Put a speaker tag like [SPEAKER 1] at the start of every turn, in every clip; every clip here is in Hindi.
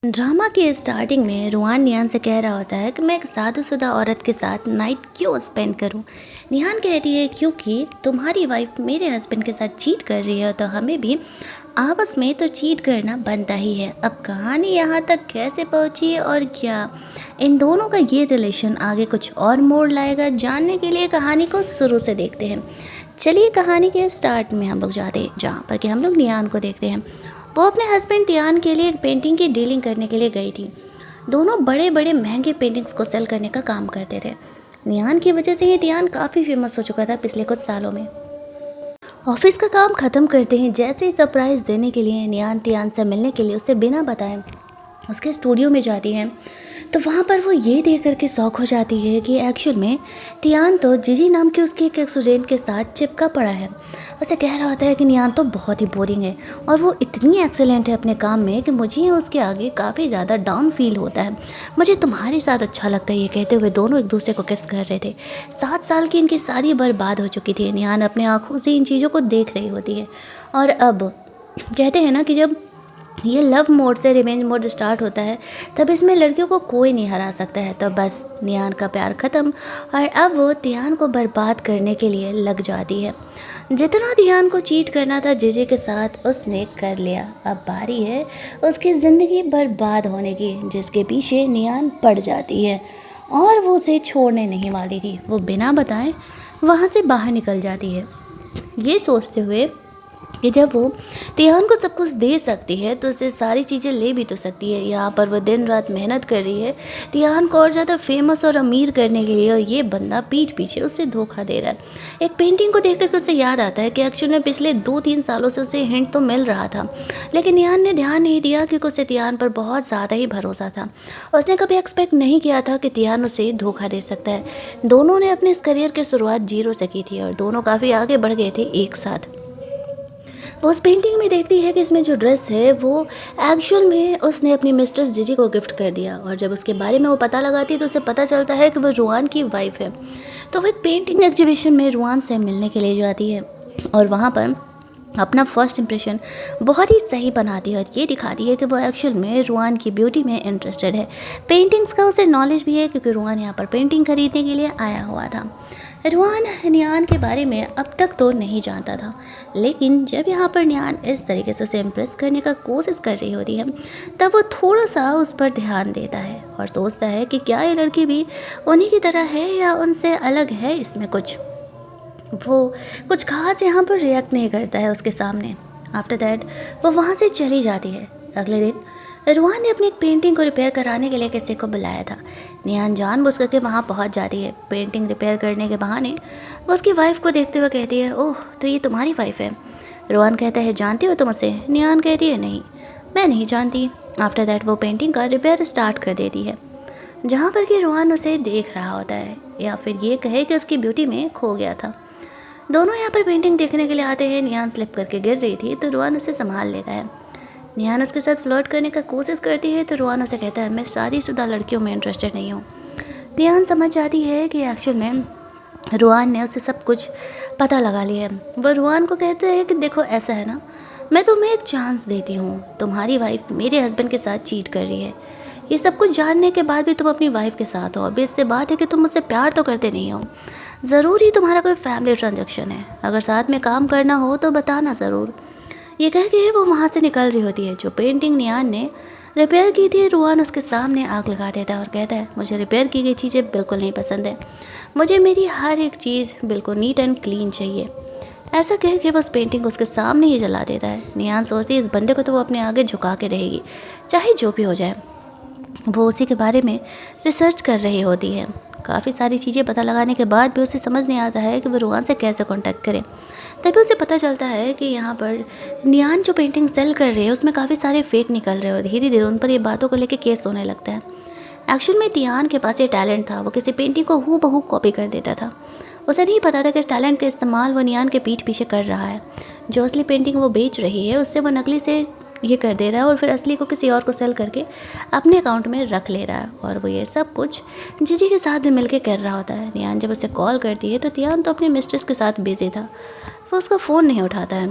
[SPEAKER 1] ड्रामा की स्टार्टिंग में रुआन निहान से कह रहा होता है कि मैं एक शादीशुदा औरत के साथ नाइट क्यों स्पेंड करूं। निहान कहती है क्योंकि तुम्हारी वाइफ मेरे हस्बैंड के साथ चीट कर रही है तो हमें भी आपस में तो चीट करना बनता ही है। अब कहानी यहाँ तक कैसे पहुँची और क्या इन दोनों का ये रिलेशन आगे कुछ और मोड़ लाएगा, जानने के लिए कहानी को शुरू से देखते हैं। चलिए कहानी के स्टार्ट में हम लोग जाते हैं जहाँ पर कि हम लोग निहान को देखते हैं। वो अपने हस्बैंड टियान के लिए एक पेंटिंग की डीलिंग करने के लिए गई थी। दोनों बड़े बड़े महंगे पेंटिंग्स को सेल करने का काम करते थे। नियान की वजह से ही टियान काफ़ी फेमस हो चुका था पिछले कुछ सालों में। ऑफिस का काम ख़त्म करते हैं जैसे ही सरप्राइज़ देने के लिए नियान टियान से मिलने के लिए उसे बिना बताए उसके स्टूडियो में जाती है। तो वहाँ पर वो ये देख करके शौक हो जाती है कि एक्चुअल में टियान तो जिजी नाम के उसके एक स्टूडेंट के साथ चिपका पड़ा है। उसे कह रहा होता है कि नियान तो बहुत ही बोरिंग है और वो इतनी एक्सेलेंट है अपने काम में कि मुझे उसके आगे काफ़ी ज़्यादा डाउन फील होता है। मुझे तुम्हारे साथ अच्छा लगता है। ये कहते हुए दोनों एक दूसरे को किस कर रहे थे। 7 साल की इनकी शादी बर्बाद हो चुकी थी। नियान अपने आँखों से इन चीज़ों को देख रही होती है। और अब कहते हैं ना कि जब ये लव मोड से रिवेंज मोड स्टार्ट होता है तब इसमें लड़कियों को कोई नहीं हरा सकता है। तो बस नियान का प्यार ख़त्म और अब वो टियान को बर्बाद करने के लिए लग जाती है। जितना टियान को चीट करना था जीजे के साथ उसने कर लिया। अब बारी है उसकी ज़िंदगी बर्बाद होने की, जिसके पीछे नियान पड़ जाती है और वो उसे छोड़ने नहीं वाली थी। वो बिना बताए वहाँ से बाहर निकल जाती है, ये सोचते हुए कि जब वो तिहान को सब कुछ दे सकती है तो उसे सारी चीज़ें ले भी तो सकती है। यहाँ पर वो दिन रात मेहनत कर रही है तिहान को और ज़्यादा फेमस और अमीर करने के लिए, और ये बंदा पीठ पीछे उसे धोखा दे रहा है। एक पेंटिंग को देख कर उसे याद आता है कि एक्चुअली में पिछले 2-3 सालों से उसे हिंट तो मिल रहा था, लेकिन निहान ने ध्यान नहीं दिया क्योंकि उसे तिहान पर बहुत ज़्यादा ही भरोसा था। उसने कभी एक्सपेक्ट नहीं किया था कि तिहान उसे धोखा दे सकता है। दोनों ने अपने इस करियर की शुरुआत जीरो से की थी और दोनों काफ़ी आगे बढ़ गए थे एक साथ। वो उस पेंटिंग में देखती है कि इसमें जो ड्रेस है वो एक्चुअल में उसने अपनी मिस्ट्रेस जीजी को गिफ्ट कर दिया, और जब उसके बारे में वो पता लगाती है तो उसे पता चलता है कि वो रुआन की वाइफ है। तो वो एक पेंटिंग एग्जीबिशन में रुआन से मिलने के लिए जाती है और वहाँ पर अपना फर्स्ट इंप्रेशन बहुत ही सही बनाती है और ये दिखाती है कि वो एक्चुअल में रुआन की ब्यूटी में इंटरेस्टेड है। पेंटिंग्स का उसे नॉलेज भी है क्योंकि रुआन यहाँ पर पेंटिंग खरीदने के लिए आया हुआ था। रुआन नियान के बारे में अब तक तो नहीं जानता था, लेकिन जब यहाँ पर नियान इस तरीके से उसे इम्प्रेस करने का कोशिश कर रही होती है तब वो थोड़ा सा उस पर ध्यान देता है और सोचता है कि क्या ये लड़की भी उन्हीं की तरह है या उनसे अलग है। इसमें वो कुछ खास यहाँ पर रिएक्ट नहीं करता है उसके सामने। आफ्टर दैट वो वहाँ से चली जाती है। अगले दिन रुआन ने अपनी एक पेंटिंग को रिपेयर कराने के लिए किसी को बुलाया था। नियान जानबूझ करके वहाँ पहुँच जाती है। पेंटिंग रिपेयर करने के बहाने वो उसकी वाइफ को देखते हुए कहती है, ओह तो ये तुम्हारी वाइफ है। रुआन कहता है, जानती हो तुम उसे? नियान कहती है, नहीं मैं नहीं जानती। आफ्टर दैट वो पेंटिंग का रिपेयर स्टार्ट कर देती है, जहाँ पर कि रुआन उसे देख रहा होता है या फिर ये कहे कि उसकी ब्यूटी में खो गया था। दोनों यहाँ पर पेंटिंग देखने के लिए आते हैं। नियान स्लिप करके गिर रही थी तो रुआन उसे संभाल लेता है। नियान उसके साथ फ्लर्ट करने का कोशिश करती है तो रुआन उसे कहता है, मैं शादीशुदा लड़कियों में इंटरेस्टेड नहीं हूँ। नियान समझ जाती है कि एक्चुअल में रुआन ने उसे सब कुछ पता लगा लिया है। वह रुआन को कहता है कि देखो ऐसा है ना, मैं तुम्हें एक चांस देती हूँ। तुम्हारी वाइफ मेरे हस्बैंड के साथ चीट कर रही है, ये सब कुछ जानने के बाद भी तुम अपनी वाइफ के साथ हो। अब इससे बात है कि तुम मुझसे प्यार तो करते नहीं हो। ज़रूरी तुम्हारा कोई फैमिली ट्रांजैक्शन है, अगर साथ में काम करना हो तो बताना ज़रूर। ये कह के वो वहाँ से निकल रही होती है। जो पेंटिंग नियान ने रिपेयर की थी रुआन उसके सामने आग लगा देता है और कहता है, मुझे रिपेयर की गई चीज़ें बिल्कुल नहीं पसंद है, मुझे मेरी हर एक चीज़ बिल्कुल नीट एंड क्लीन चाहिए। ऐसा कह के वो उस पेंटिंग को उसके सामने ही जला देता है। नियान सोचती है इस बंदे को तो वो अपने आगे झुका के रहेगी, चाहे जो भी हो जाए। वो उसी के बारे में रिसर्च कर रही होती है। काफ़ी सारी चीज़ें पता लगाने के बाद भी उसे समझ नहीं आता है कि वो रुआन से कैसे कांटेक्ट करे। तभी उसे पता चलता है कि यहाँ पर नियान जो पेंटिंग सेल कर रही है उसमें काफ़ी सारे फेक निकल रहे हैं और धीरे धीरे उन पर ये बातों को लेकर केस होने लगता है। एक्चुअल में तियान के पास ये टैलेंट था, वो किसी पेंटिंग को हूबहू कॉपी कर देता था। उसे नहीं पता था कि इस टैलेंट का इस्तेमाल वो नियान के पीठ पीछे कर रहा है। जो असली पेंटिंग वो बेच रही है उससे वो नकली से ये कर दे रहा है और फिर असली को किसी और को सेल करके अपने अकाउंट में रख ले रहा है। और वो ये सब कुछ जीजी के साथ भी मिलके कर रहा होता है। नियान जब उसे कॉल करती है तो तियान तो अपने मिस्ट्रेस के साथ बिजी था, वो उसका फ़ोन नहीं उठाता है।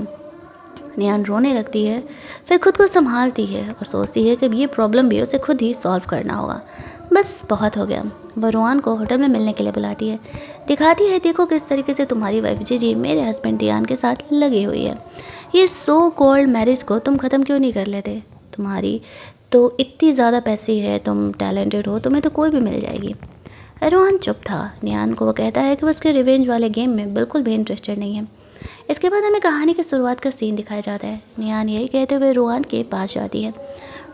[SPEAKER 1] नियान रोने लगती है, फिर खुद को संभालती है और सोचती है कि अब ये प्रॉब्लम भी उसे खुद ही सॉल्व करना होगा। बस बहुत हो गया। वह रोहान को होटल में मिलने के लिए बुलाती है, दिखाती है देखो किस तरीके से तुम्हारी वाइफ जीजी मेरे हस्बैंड दियान के साथ लगी हुई है। ये सो कॉल्ड मैरिज को तुम ख़त्म क्यों नहीं कर लेते? तुम्हारी तो इतनी ज़्यादा पैसे है, तुम टैलेंटेड हो, तुम्हें तो कोई भी मिल जाएगी। रोहन चुप था। नियान को वो कहता है कि वो उसके रिवेंज वाले गेम में बिल्कुल भी इंटरेस्टेड नहीं है। इसके बाद हमें कहानी की शुरुआत का सीन दिखाया जाता है। नियान यही कहते हुए रोहन के पास जाती है,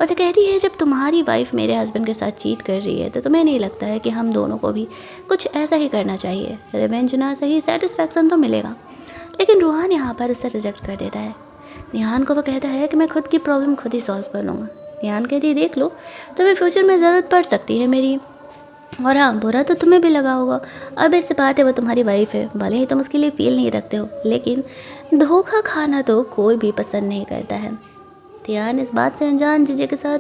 [SPEAKER 1] उसे कहती है जब तुम्हारी वाइफ मेरे हस्बैंड के साथ चीट कर रही है तो तुम्हें नहीं लगता है कि हम दोनों को भी कुछ ऐसा ही करना चाहिए? रिवेंज ना सही, सेटिस्फैक्शन तो मिलेगा। लेकिन रोहन यहाँ पर उसे रिजेक्ट कर देता है। निहान को वो कहता है कि मैं खुद की प्रॉब्लम खुद ही सॉल्व कर लूँगा। निहान कहती है देख लो, तुम्हें फ्यूचर में ज़रूरत पड़ सकती है मेरी, और हाँ बुरा तो तुम्हें भी लगा होगा। अब इससे बात है वो तुम्हारी वाइफ है, भले ही तुम उसके लिए फील नहीं रखते हो, लेकिन धोखा खाना तो कोई भी पसंद नहीं करता है। निहान इस बात से अनजान जीजे के साथ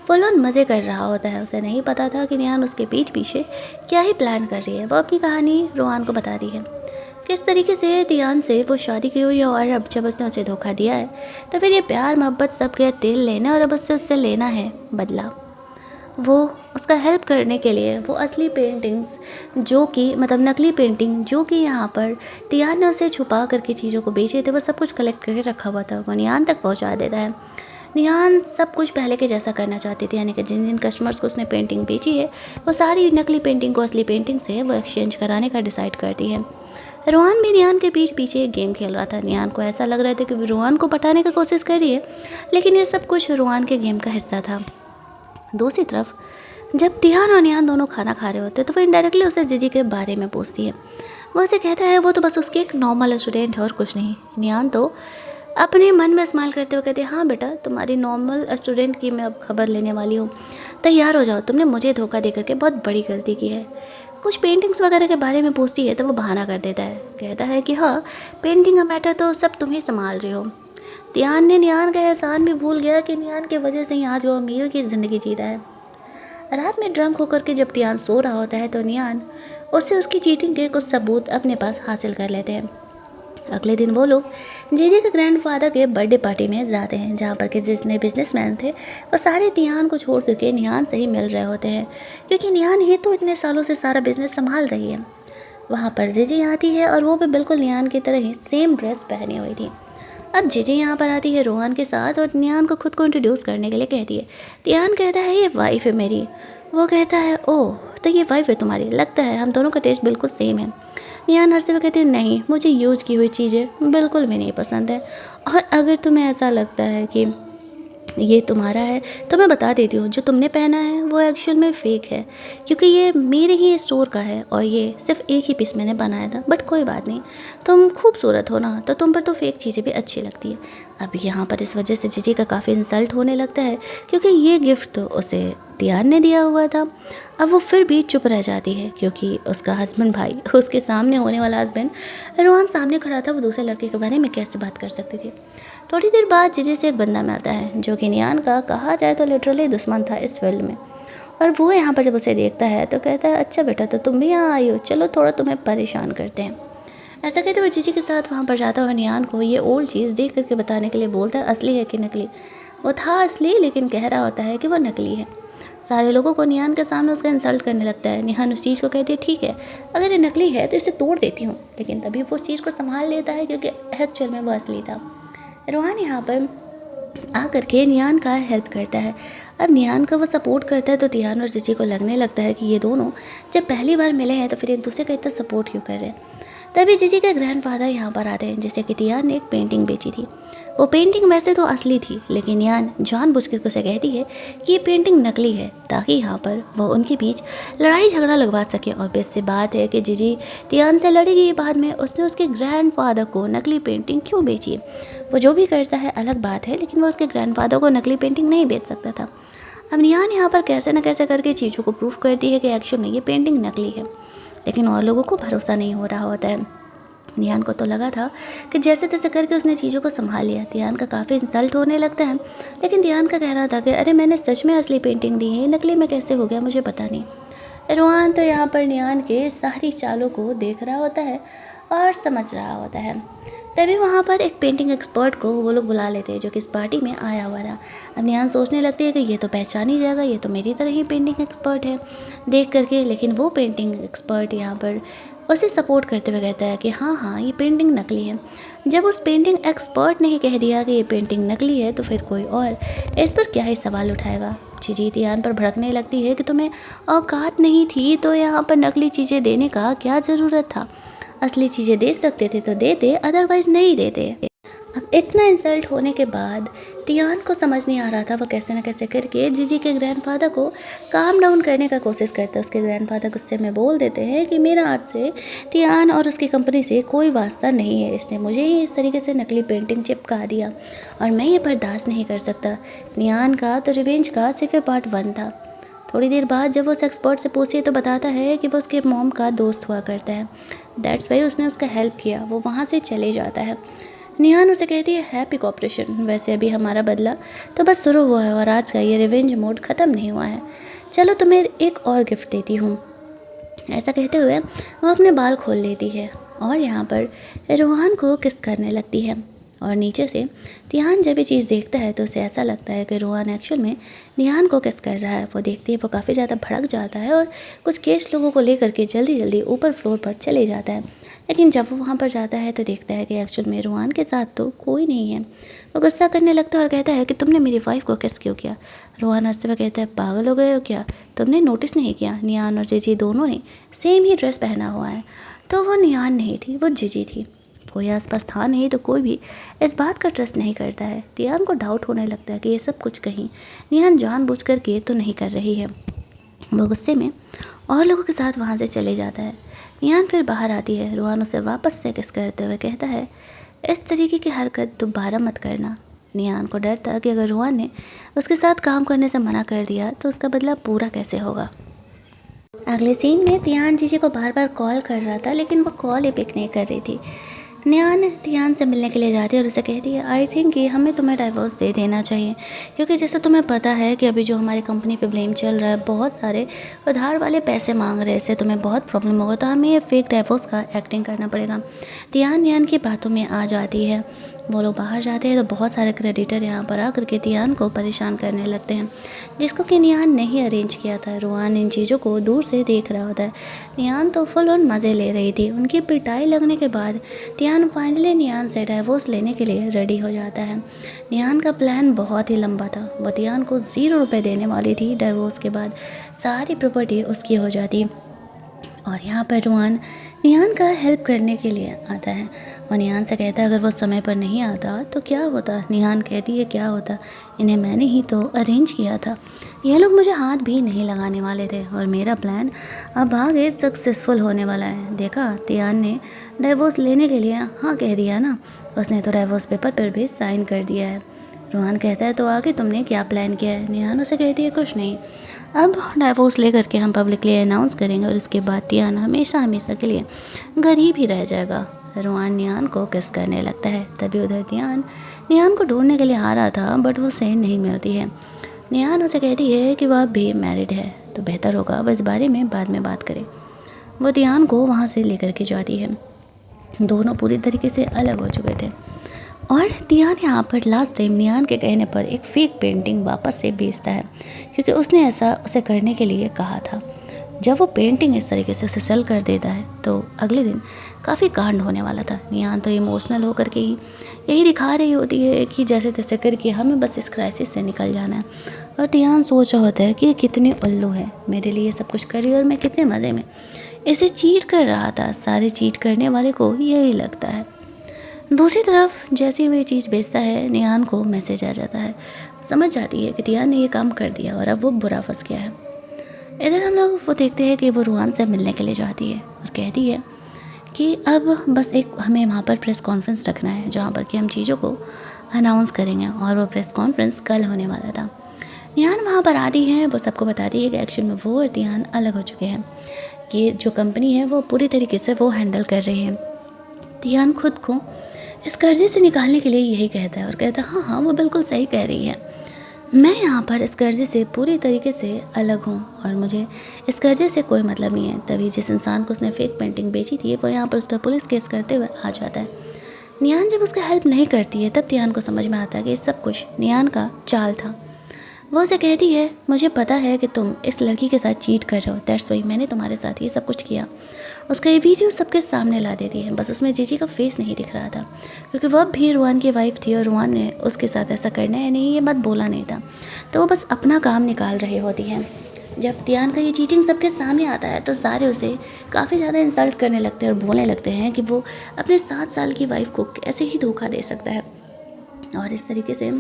[SPEAKER 1] फुल ऑन मज़े कर रहा होता है। उसे नहीं पता था कि निहान उसके पीठ पीछे क्या ही प्लान कर रही है। वो अपनी कहानी रोहान को बताती है, किस तरीके से तियान से वो शादी की हुई है और अब जब उसने उसे धोखा दिया है तो फिर ये प्यार मोहब्बत सब के तेल लेना और अब उससे लेना है बदला। वो उसका हेल्प करने के लिए वो असली पेंटिंग्स जो कि मतलब नकली पेंटिंग जो कि यहाँ पर तियान ने उसे छुपा करके चीज़ों को बेचे थे, वो सब कुछ कलेक्ट करके रखा हुआ था, वो नियान तक पहुँचा देता है। नियान सब कुछ पहले के जैसा करना चाहती थी, यानी कि जिन जिन कस्टमर्स को उसने पेंटिंग बेची है वो सारी नकली पेंटिंग को असली पेंटिंग से वो एक्सचेंज कराने का डिसाइड करती है। रोहन भी नियान के पीछे एक गेम खेल रहा था। नियान को ऐसा लग रहा था कि रोहन को पटाने की कोशिश कर रही है, लेकिन ये सब कुछ रोहन के गेम का हिस्सा था। दूसरी तरफ जब तिहान और नियान दोनों खाना खा रहे होते तो वो इनडायरेक्टली उसे जीजी के बारे में पूछती है। वो उसे कहता है वो तो बस उसकी एक नॉर्मल स्टूडेंट है और कुछ नहीं। नियान तो अपने मन में स्माइल करते हुए कहते हैं हाँ बेटा, तुम्हारी नॉर्मल स्टूडेंट की मैं अब खबर लेने वाली हूँ, तैयार हो जाओ, तुमने मुझे धोखा दे करके बहुत बड़ी गलती की है। कुछ पेंटिंग्स वगैरह के बारे में पूछती है तो वो बहाना कर देता है, कहता है कि हाँ पेंटिंग का मैटर तो सब तुम ही संभाल रहे हो। तियान ने नियान का एहसान भी भूल गया कि नियान की वजह से ही आज वो अमीर की ज़िंदगी जी रहा है। रात में ड्रंक होकर के जब तियान सो रहा होता है तो नियान उससे उसकी चीटिंग के कुछ सबूत अपने पास हासिल कर लेते हैं। अगले दिन वो लोग जीजे के ग्रैंडफादर के बर्थडे पार्टी में जाते हैं, जहाँ पर कि जिसने बिजनेसमैन थे वो सारे तियान को छोड़ करके नियान से ही मिल रहे होते हैं, क्योंकि नियान ही तो इतने सालों से सारा बिजनेस संभाल रही है। वहाँ पर जीजी आती है और वो भी बिल्कुल नियान की तरह ही सेम ड्रेस पहनी हुई थी। अब जीजी यहाँ पर आती है रोहन के साथ और नियान को खुद को इंट्रोड्यूस करने के लिए कहती है। तियान कहता है ये वाइफ है मेरी। वो कहता है ओह तो ये वाइफ है तुम्हारी, लगता है हम दोनों का टेस्ट बिल्कुल सेम है। नियान हंसते हुए कहते हैं नहीं, मुझे यूज की हुई चीज़ें बिल्कुल भी नहीं पसंद है, और अगर तुम्हें ऐसा लगता है कि ये तुम्हारा है तो मैं बता देती हूँ जो तुमने पहना है वो एक्चुअल में फ़ेक है, क्योंकि ये मेरे ही स्टोर का है और ये सिर्फ एक ही पीस मैंने बनाया था। बट कोई बात नहीं, तुम खूबसूरत हो ना, तो तुम पर तो फ़ेक चीज़ें भी अच्छी लगती है। अब यहाँ पर इस वजह से जीजी का काफ़ी इंसल्ट होने लगता है, क्योंकि ये गिफ्ट तो उसे तियान ने दिया हुआ था। अब वो फिर भी चुप रह जाती है, क्योंकि उसका हस्बैंड भाई, उसके सामने होने वाला हस्बैंड रोहन सामने खड़ा था, वो दूसरे लड़के के बारे में कैसे बात कर सकती थी। थोड़ी देर बाद जीजे से एक बंदा मिलता है जो कि नियान का कहा जाए तो लिटरली दुश्मन था इस फील्ड में, और वो यहाँ पर जब उसे देखता है तो कहता है अच्छा बेटा तो तुम भी यहाँ आई हो, चलो थोड़ा तुम्हें परेशान करते हैं। ऐसा कहते हुए जीजी के साथ वहाँ पर जाता हुआ नियान को ये ओल्ड चीज़ देख करके बताने के लिए बोलता है असली है कि नकली। वो था असली, लेकिन कह रहा होता है कि वो नकली है। सारे लोगों को नियान के सामने उसका इंसल्ट करने लगता है। निहान उस चीज़ को कहती है ठीक है अगर ये नकली है तो इसे तोड़ देती हूँ, लेकिन तभी वो उस चीज़ को संभाल लेता है क्योंकि एक्चुअल में वो असली था। रोहन यहाँ पर आकर के नियान का हेल्प करता है। अब नियान का वो सपोर्ट करता है तो तियान और जीजी को लगने लगता है कि ये दोनों जब पहली बार मिले हैं तो फिर एक दूसरे का इतना सपोर्ट क्यों कर रहे हैं। तभी जीजी के ग्रैंडफादर यहाँ पर आते हैं, जिसे कि तियान ने एक पेंटिंग बेची थी। वो पेंटिंग वैसे तो असली थी, लेकिन नियान जानबूझकर उसे कहती है कि ये पेंटिंग नकली है ताकि यहाँ पर वो उनके बीच लड़ाई झगड़ा लगवा सके। और बेस्ट सी बात है कि जीजी तियान से लड़ेगी बाद में उसने उसके ग्रैंडफादर को नकली पेंटिंग क्यों बेची है। वो जो भी करता है अलग बात है, लेकिन वो उसके ग्रैंडफादर को नकली पेंटिंग नहीं बेच सकता था। अब नियान यहाँ पर कैसे न कैसे करके चीज़ों को प्रूफ करती है कि एक्चुअल में ये पेंटिंग नकली है, लेकिन और लोगों को भरोसा नहीं हो रहा होता है। नियान को तो लगा था कि जैसे तैसे करके उसने चीज़ों को संभाल लिया। तियान का काफ़ी इंसल्ट होने लगता है, लेकिन तियान का कहना था कि अरे मैंने सच में असली पेंटिंग दी है, नकली में कैसे हो गया मुझे पता नहीं। रोहन तो यहाँ पर नियान के सारी चालों को देख रहा होता है और समझ रहा होता है। तभी वहाँ पर एक पेंटिंग एक्सपर्ट को वो लोग बुला लेते हैं जो कि इस पार्टी में आया हुआ था। अब निहान सोचने लगती है कि ये तो पहचान ही जाएगा, ये तो मेरी तरह ही पेंटिंग एक्सपर्ट है देख करके। लेकिन वो पेंटिंग एक्सपर्ट यहाँ पर उसे सपोर्ट करते हुए कहता है कि हाँ हाँ ये पेंटिंग नकली है। जब उस पेंटिंग एक्सपर्ट ने ही कह दिया कि ये पेंटिंग नकली है तो फिर कोई और इस पर क्या ही सवाल उठाएगा। चीज़ी तियान पर भड़कने लगती है कि तुम्हें औकात नहीं थी तो यहाँ पर नकली चीज़ें देने का क्या ज़रूरत था। असली चीज़ें दे सकते थे तो देते, अदरवाइज़ नहीं देते। अब इतना इंसल्ट होने के बाद तियान को समझ नहीं आ रहा था, वो कैसे न कैसे करके जीजी के ग्रैंडफादर को काम डाउन करने का कोशिश करता है। उसके ग्रैंडफादर गुस्से में बोल देते हैं कि मेरा आज से तियान और उसकी कंपनी से कोई वास्ता नहीं है, इसने मुझे ही इस तरीके से नकली पेंटिंग चिपका दिया और मैं ये बर्दाश्त नहीं कर सकता। नियान का तो रिवेंज का सिर्फ पार्ट 1 था। थोड़ी देर बाद जब वो उस एक्सपर्ट से पूछती है तो बताता है कि वो उसके मॉम का दोस्त हुआ करता है, दैट्स वाई उसने उसका हेल्प किया। वो वहाँ से चले जाता है। निहान उसे कहती है हैप्पी कॉपरेशन, वैसे अभी हमारा बदला तो बस शुरू हुआ है और आज का ये रिवेंज मोड ख़त्म नहीं हुआ है, चलो तुम्हें एक और गिफ्ट देती हूँ। ऐसा कहते हुए वो अपने बाल खोल लेती है और यहाँ पर रूहान को किस करने लगती है। और नीचे से तिहान जब ये चीज़ देखता है तो उसे ऐसा लगता है कि रूहान एक्चुअल में निहान को किस कर रहा है। वो देखती है, वो काफ़ी ज़्यादा भड़क जाता है और कुछ केस लोगों को लेकर के जल्दी जल्दी ऊपर फ्लोर पर चले जाता है। लेकिन जब वो वहाँ पर जाता है तो देखता है कि एक्चुअल में रूहान के साथ तो कोई नहीं है। वो गुस्सा करने लगता है और कहता है कि तुमने मेरी वाइफ को किस क्यों किया। रूहान हंसते हुए कहता है पागल हो गए हो क्या, तुमने नोटिस नहीं किया निहान और जीजी दोनों ने सेम ही ड्रेस पहना हुआ है। तो वो निहान नहीं थी, वो जीजी थी। कोई आसपास था नहीं तो कोई भी इस बात का ट्रस्ट नहीं करता है। तियान को डाउट होने लगता है कि ये सब कुछ कहीं निहान जानबूझ कर के तो नहीं कर रही है। वो गुस्से में और लोगों के साथ वहाँ से चले जाता है। निहान फिर बाहर आती है। रूहान उसे वापस से किस करते हुए कहता है इस तरीके की हरकत दोबारा मत करना। निहान को डर था कि अगर रूहान ने उसके साथ काम करने से मना कर दिया तो उसका बदला पूरा कैसे होगा। अगले सीन में तियान जीजी को बार बार कॉल कर रहा था लेकिन वो कॉल ही पिक नहीं कर रही थी। निहान तियान से मिलने के लिए जाती है और उसे कहती है आई थिंक कि हमें तुम्हें डाइवोर्स दे देना चाहिए, क्योंकि जैसे तुम्हें पता है कि अभी जो हमारी कंपनी पे ब्लेम चल रहा है, बहुत सारे उधार वाले पैसे मांग रहे हैं, इससे तुम्हें बहुत प्रॉब्लम होगा, तो हमें ये फेक डाइवोर्स का एक्टिंग करना पड़ेगा। तियान निहान की बातों में आ जाती है। वो लोग बाहर जाते हैं तो बहुत सारे क्रेडिटर यहाँ पर आकर के तियान को परेशान करने लगते हैं, जिसको कि निहान ने ही अरेंज किया था। रूहान इन चीज़ों को दूर से देख रहा होता है। निहान तो फुल ऑन मज़े ले रही थी। उनकी पिटाई लगने के बाद तियान फाइनली निहान से डाइवोर्स लेने के लिए रेडी हो जाता है। निहान का प्लान बहुत ही लंबा था। वो तियान को 0 रुपये देने वाली थी। डाइवोर्स के बाद सारी प्रॉपर्टी उसकी हो जाती और यहाँ पर रूहान निहान का हेल्प करने के लिए आता है। और निहान से कहता है अगर वो समय पर नहीं आता तो क्या होता। निहान कहती है क्या होता, इन्हें मैंने ही तो अरेंज किया था, ये लोग मुझे हाथ भी नहीं लगाने वाले थे और मेरा प्लान अब आगे सक्सेसफुल होने वाला है। देखा, तियान ने डाइवोर्स लेने के लिए हाँ कह दिया ना, उसने तो डाइवोर्स पेपर पर भी साइन कर दिया है। रूहान कहता है तो आगे तुमने क्या प्लान किया है। निहान उसे कहती है कुछ नहीं, अब डाइवोर्स लेकर के हम पब्लिकली अनाउंस करेंगे और इसके बाद तियान हमेशा हमेशा के लिए गरीब ही रह जाएगा। रूहान निहान को किस करने लगता है। तभी उधर तियान निहान को ढूंढने के लिए आ रहा था बट वो सेन नहीं मिलती है। निहान उसे कहती है कि वह भी मैरिड है तो बेहतर होगा वह इस बारे में बाद में बात करें। वो तियान को वहाँ से लेकर के जाती है। दोनों पूरी तरीके से अलग हो चुके थे और तियान यहाँ पर लास्ट टाइम निहान के कहने पर एक फेक पेंटिंग वापस से बेचता है, क्योंकि उसने ऐसा उसे करने के लिए कहा था। जब वो पेंटिंग इस तरीके से उसे सेल कर देता है तो अगले दिन काफ़ी कांड होने वाला था। निहान तो इमोशनल होकर के ही यही दिखा रही होती है कि जैसे तैसे करके हमें बस इस क्राइसिस से निकल जाना है, और तियान सोच रहा होता है कि ये कितनी उल्लू है, मेरे लिए सब कुछ करी और मैं कितने मज़े में इसे चीट कर रहा था। सारे चीट करने वाले को यही लगता है। दूसरी तरफ जैसे ही वो ये चीज़ बेचता है निहान को मैसेज आ जाता है। समझ जाती है कि तियान ने ये काम कर दिया और अब वो बुरा फंस गया है। इधर हम लोग वो देखते हैं कि वो रूहान से मिलने के लिए जाती है और कहती है कि अब बस एक हमें वहाँ पर प्रेस कॉन्फ्रेंस रखना है जहाँ पर कि हम चीज़ों को अनाउंस करेंगे, और वो प्रेस कॉन्फ्रेंस कल होने वाला था। निहान वहाँ पर आती है, वो सबको बताती है कि एक्चुअल में वो और तियान अलग हो चुके हैं, कि जो कंपनी है वो पूरी तरीके से वो हैंडल कर रही है। तियान खुद को इस कर्जे से निकालने के लिए यही कहता है और कहता है हाँ हाँ वो बिल्कुल सही कह रही है, मैं यहाँ पर इस कर्जे से पूरी तरीके से अलग हूँ और मुझे इस कर्जे से कोई मतलब नहीं है। तभी जिस इंसान को उसने फेक पेंटिंग बेची थी वो यहाँ पर उस पर पुलिस केस करते हुए आ जाता है। निहान जब उसका हेल्प नहीं करती है तब तियान को समझ में आता है कि सब कुछ निहान का चाल था। वो उसे कहती है, मुझे पता है कि तुम इस लड़की के साथ चीट कर रहे हो, दैट्स वाई मैंने तुम्हारे साथ ये सब कुछ किया। उसका ये वीडियो सबके सामने ला देती है, बस उसमें जीजी का फेस नहीं दिख रहा था क्योंकि वह भी रुआन की वाइफ थी और रुआन ने उसके साथ ऐसा करना है नहीं ये बात बोला नहीं था, तो वो बस अपना काम निकाल रही होती है। जब तियान का ये चीटिंग सबके सामने आता है तो सारे उसे काफ़ी ज़्यादा इंसल्ट करने लगते हैं और बोलने लगते हैं कि वो अपने 7 साल की वाइफ को कैसे ही धोखा दे सकता है। और इस तरीके से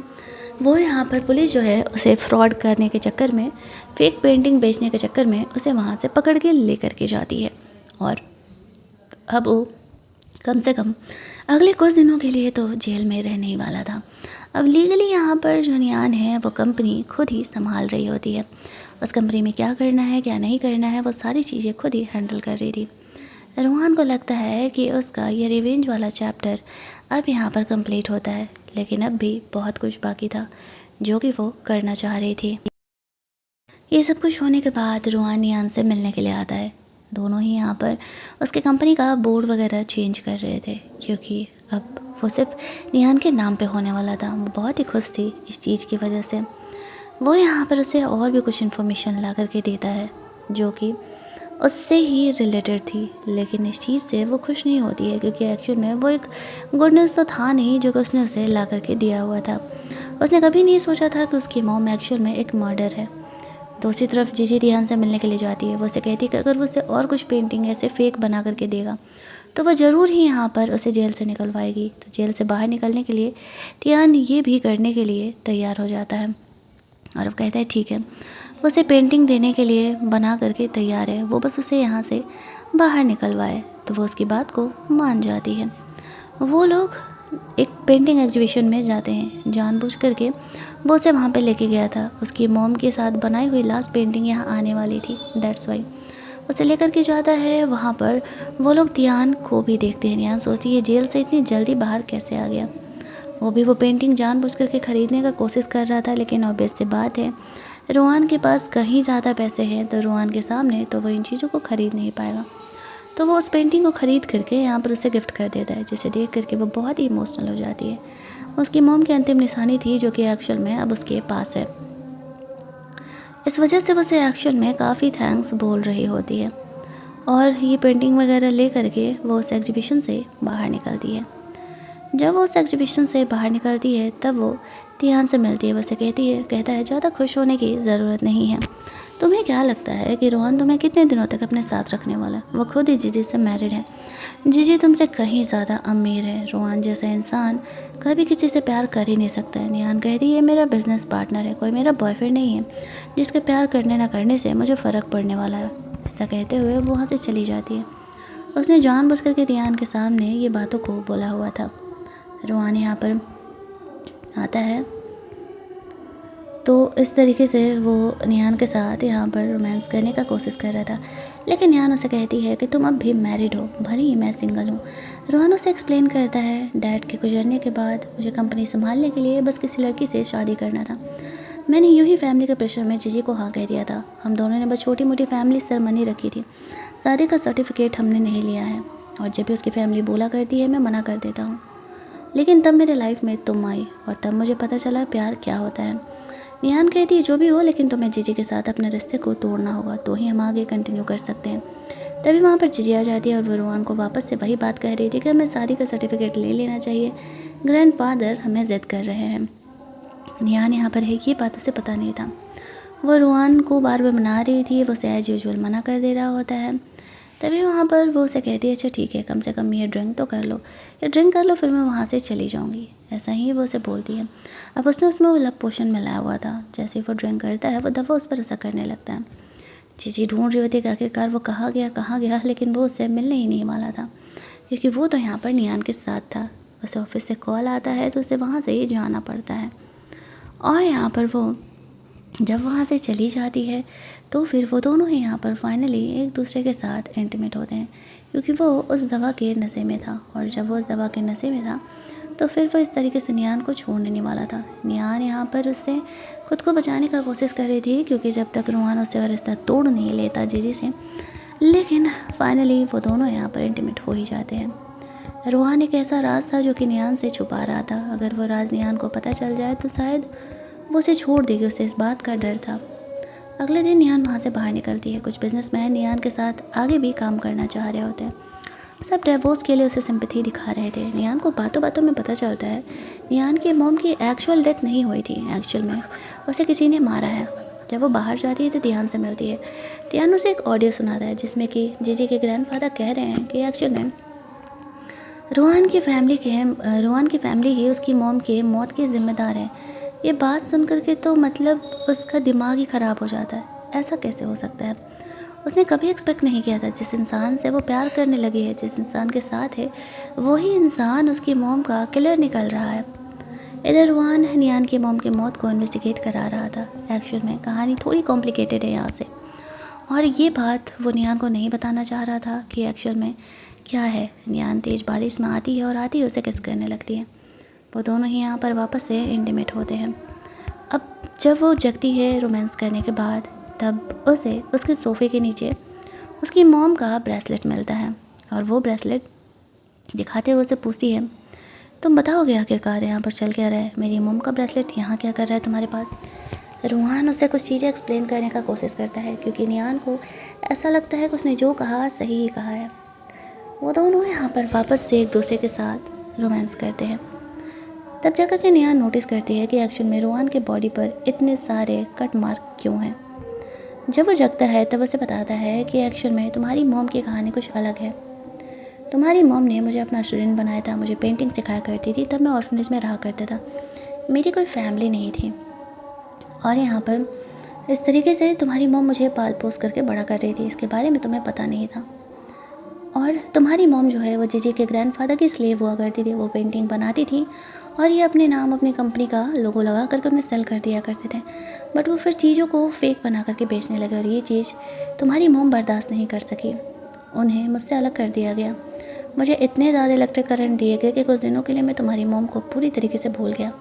[SPEAKER 1] वो यहाँ पर पुलिस जो है उसे फ्रॉड करने के चक्कर में, फेक पेंटिंग बेचने के चक्कर में उसे वहाँ से पकड़ के लेकर के जाती है। और अब वो कम से कम अगले कुछ दिनों के लिए तो जेल में रहने ही वाला था। अब लीगली यहाँ पर जो नियान है वो कंपनी खुद ही संभाल रही होती है। उस कंपनी में क्या करना है क्या नहीं करना है वो सारी चीज़ें खुद ही हैंडल कर रही थी। रोहन को लगता है कि उसका ये रिवेंज वाला चैप्टर अब यहाँ पर कंप्लीट होता है, लेकिन अब भी बहुत कुछ बाकी था जो कि वो करना चाह रही थी। ये सब कुछ होने के बाद रोहन नियान से मिलने के लिए आता है। दोनों ही यहाँ पर उसके कंपनी का बोर्ड वगैरह चेंज कर रहे थे क्योंकि अब वो सिर्फ नियान के नाम पे होने वाला था। वो बहुत ही खुश थी इस चीज़ की वजह से। वो यहाँ पर उसे और भी कुछ इन्फॉर्मेशन ला करके देता है जो कि उससे ही रिलेटेड थी, लेकिन इस चीज़ से वो खुश नहीं होती है क्योंकि एक्चुअल में वो एक गुड न्यूज़ तो था नहीं जो कि उसने उसे ला करके दिया हुआ था। उसने कभी नहीं सोचा था कि उसकी मॉम एक्चुअल में एक मर्डर है। दूसरी तरफ जीजी तियान से मिलने के लिए जाती है। वो उसे कहती है कि अगर वो उसे और कुछ पेंटिंग ऐसे फेक बना करके देगा तो वह ज़रूर ही यहाँ पर उसे जेल से निकलवाएगी। तो जेल से बाहर निकलने के लिए तियान ये भी करने के लिए तैयार हो जाता है और वो कहता है ठीक है, वो उसे पेंटिंग देने के लिए बना करके तैयार है, वो बस उसे यहाँ से बाहर निकलवाए। तो वो उसकी बात को मान जाती है। वो लोग एक पेंटिंग एग्जीबिशन में जाते हैं। जानबूझ करके वो उसे वहाँ पे लेके गया था। उसकी मॉम के साथ बनाई हुई लास्ट पेंटिंग यहाँ आने वाली थी, दैट्स वाई उसे लेकर के जाता है। वहाँ पर वो लोग तियान को भी देखते हैं। तियान सोचती है जेल से इतनी जल्दी बाहर कैसे आ गया। वो पेंटिंग जानबूझ करके ख़रीदने का कोशिश कर रहा था, लेकिन ऑब्वियस सी बात है रोहान के पास कहीं ज़्यादा पैसे हैं तो रोहान के सामने तो वो इन चीज़ों को ख़रीद नहीं पाएगा। तो वो उस पेंटिंग को ख़रीद करके यहाँ पर उसे गिफ्ट कर देता है, जिसे देख करके वो बहुत ही इमोशनल हो जाती है। उसकी मॉम की अंतिम निशानी थी जो कि एक्चुअल में अब उसके पास है। इस वजह से वो उसे एक्चुअल में काफ़ी थैंक्स बोल रही होती है और ये पेंटिंग वगैरह ले करके वो उस एग्जीबिशन से बाहर निकलती है। जब वो उस एग्जीबिशन से बाहर निकलती है तब वो तियान से मिलती है। वो उसे कहता है ज़्यादा खुश होने की ज़रूरत नहीं है। तुम्हें क्या लगता है कि रोहन तुम्हें कितने दिनों तक अपने साथ रखने वाला? वो खुद ही जीजी से मैरिड है। जीजी तुमसे कहीं ज़्यादा अमीर है। रोहन जैसा इंसान कभी किसी से प्यार कर ही नहीं सकता है। निहान कहती है मेरा बिजनेस पार्टनर है, कोई मेरा बॉयफ्रेंड नहीं है जिसके प्यार करने ना करने से मुझे फ़र्क पड़ने वाला है। ऐसा कहते हुए वो वहाँ से चली जाती है। उसने जानबूझ करके तियान के सामने ये बातों को बोला हुआ था। रोहन यहाँ पर आता है तो इस तरीके से वो निहान के साथ यहाँ पर रोमांस करने का कोशिश कर रहा था, लेकिन निहान उसे कहती है कि तुम अब भी मैरिड हो, भले ही मैं सिंगल हूँ। रोहन उसे एक्सप्लेन करता है डैड के गुजरने के बाद मुझे कंपनी संभालने के लिए बस किसी लड़की से शादी करना था। मैंने यूँ ही फैमिली के प्रेशर में जीजी को हाँ कह दिया था। हम दोनों ने बस छोटी मोटी फैमिली सेरेमनी रखी थी, शादी का सर्टिफिकेट हमने नहीं लिया है और जब भी उसकी फैमिली बोला करती है मैं मना कर देता हूँ। लेकिन तब मेरे लाइफ में तुम आई और तब मुझे पता चला प्यार क्या होता है। निहान कहती है जो भी हो, लेकिन तुम्हें जीजी के साथ अपने रिश्ते को तोड़ना होगा तो ही हम आगे कंटिन्यू कर सकते हैं। तभी वहाँ पर जीजी आ जाती है और वो रोहन को वापस से वही बात कह रही थी कि हमें शादी का सर्टिफिकेट ले लेना चाहिए, ग्रैंडफादर हमें जिद कर रहे हैं। निहान यहाँ पर है ये बात उसे पता नहीं था। वो रोहन को बार बार मना रही थी, वो उसे एज यूजुअल मना कर दे रहा होता है। तभी वहाँ पर वो उसे कहती है अच्छा ठीक है, कम से कम ये ड्रिंक तो कर लो, ये ड्रिंक कर लो, फिर मैं वहाँ से चली जाऊँगी। ऐसा ही वो उसे बोलती है। अब उसने उसमें वो लव पोशन मिलाया हुआ था। जैसे ही वो ड्रिंक करता है वो दफ़ा उस पर असर करने लगता है। चीज़ी ढूंढ रही होती है कि आखिरकार वो कहाँ गया, लेकिन वो उससे मिलने ही नहीं वाला था क्योंकि वो तो यहाँ पर निहान के साथ था। उसे ऑफिस से कॉल आता है तो उसे वहाँ से ही जाना पड़ता है और यहाँ पर वो जब वहाँ से चली जाती है तो फिर वो दोनों ही यहाँ पर फाइनली एक दूसरे के साथ इंटीमेट होते हैं क्योंकि वो उस दवा के नशे में था और जब वो उस दवा के नशे में था तो फिर वो इस तरीके से निहान को छोड़ने नहीं वाला था। निहान यहाँ पर उससे खुद को बचाने का कोशिश कर रही थी क्योंकि जब तक रोहन उससे रिश्ता तोड़ नहीं लेता जीजी से, लेकिन फाइनली वो दोनों यहाँ पर इंटीमेट हो ही जाते हैं। रोहान एक ऐसा राज था जो कि निहान से छुपा रहा था। अगर वो राज निहान को पता चल जाए तो शायद वो उसे छोड़ देगी, उसे इस बात का डर था। अगले दिन निहान वहाँ से बाहर निकलती है। कुछ बिजनेसमैन निहान के साथ आगे भी काम करना चाह रहे होते हैं। सब डिवोर्स के लिए उसे सिंपैथी दिखा रहे थे। निहान को बातों बातों में पता चलता है निहान की मॉम की एक्चुअल डेथ नहीं हुई थी, एक्चुअल में उसे किसी ने मारा है। जब वो बाहर जाती है तो ध्यान से मिलती है। ध्यान उसे एक ऑडियो सुनाता है जिसमें कि जीजी के ग्रैंडफादर कह रहे हैं कि एक्चुअल में रोहन की फैमिली ही उसकी मॉम के मौत की ज़िम्मेदार है। ये बात सुनकर के तो मतलब उसका दिमाग ही ख़राब हो जाता है। ऐसा कैसे हो सकता है? उसने कभी एक्सपेक्ट नहीं किया था जिस इंसान से वो प्यार करने लगी है, जिस इंसान के साथ है, वही इंसान उसकी मॉम का किलर निकल रहा है। इधर रोहन नियान की मॉम की मौत को इन्वेस्टिगेट करा रहा था। एक्चुअल में कहानी थोड़ी कॉम्प्लिकेटेड है यहाँ से, और ये बात वो नियान को नहीं बताना चाह रहा था कि एक्चुअल में क्या है। नियान तेज बारिश में आती है और आती ही उसे किस करने लगती है। वो दोनों ही यहाँ पर वापस से इंटीमेट होते हैं। अब जब वो जगती है रोमांस करने के बाद, तब उसे उसके सोफ़े के नीचे उसकी मॉम का ब्रेसलेट मिलता है, और वो ब्रेसलेट दिखाते हुए उसे पूछती है, तुम बताओगे आखिरकार यहाँ पर चल क्या रहा है? मेरी मॉम का ब्रेसलेट यहाँ क्या कर रहा है तुम्हारे पास? रूहान उसे कुछ चीज़ें एक्सप्लेन करने का कोशिश करता है, क्योंकि नियान को ऐसा लगता है कि उसने जो कहा सही ही कहा है। वो दोनों यहाँ पर वापस से एक दूसरे के साथ रोमांस करते हैं। तब जाकर के नियान नोटिस करती है कि एक्चुअल में रोहान के बॉडी पर इतने सारे कट मार्क क्यों हैं। जब वो जगता है तब उसे बताता है कि एक्चुअल में तुम्हारी मॉम की कहानी कुछ अलग है। तुम्हारी मॉम ने मुझे अपना स्टूडेंट बनाया था, मुझे पेंटिंग सिखाया करती थी, तब मैं ऑर्फनेज में रहा करता था, मेरी कोई फैमिली नहीं थी। और यहाँ पर इस तरीके से तुम्हारी मॉम मुझे पाल पोस करके बड़ा कर रही थी, इसके बारे में तुम्हें पता नहीं था। और तुम्हारी मॉम जो है वो जीजी के ग्रैंडफादर की स्लेव हुआ करती थी, वो पेंटिंग बनाती थी और ये अपने नाम अपनी कंपनी का लोगो लगा करके उन्हें सेल कर दिया करते थे। बट वो फिर चीज़ों को फेक बना करके बेचने लगे, और ये चीज़ तुम्हारी मॉम बर्दाश्त नहीं कर सकी। उन्हें मुझसे अलग कर दिया गया। मुझे इतने ज़्यादा इलेक्ट्रिक करंट दिए गए कि कुछ दिनों के लिए मैं तुम्हारी मॉम को पूरी तरीके से भूल गया।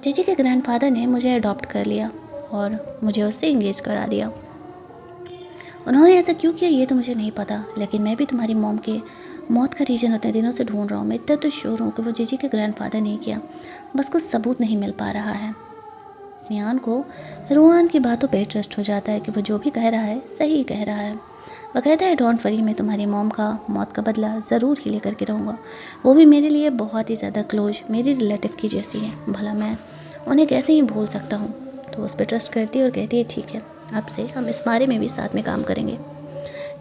[SPEAKER 1] जीजी के ग्रैंडफादर ने मुझे अडॉप्ट कर लिया और मुझे उससे इंगेज करा दिया। उन्होंने ऐसा क्यों किया ये तो मुझे नहीं पता, लेकिन मैं भी तुम्हारी मॉम के मौत का रीज़न उतने दिनों से ढूंढ रहा हूँ। मैं इतना तो श्योर हूँ कि वो जीजी के ग्रैंडफादर ने किया, बस कुछ सबूत नहीं मिल पा रहा है। नियान को रोहान की बातों पे ट्रस्ट हो जाता है कि वो जो भी कह रहा है सही कह रहा है। वह कहता है, डोंट वरी, मैं तुम्हारी मॉम का मौत का बदला ज़रूर ही लेकर के रहूँगा। वो भी मेरे लिए बहुत ही ज़्यादा क्लोज, मेरी रिलेटिव की जैसी है, भला मैं उन्हें कैसे ही भूल सकता हूँ। तो उस पर ट्रस्ट करती है और कहती है, ठीक है, अब से हम इस बारे में भी साथ में काम करेंगे।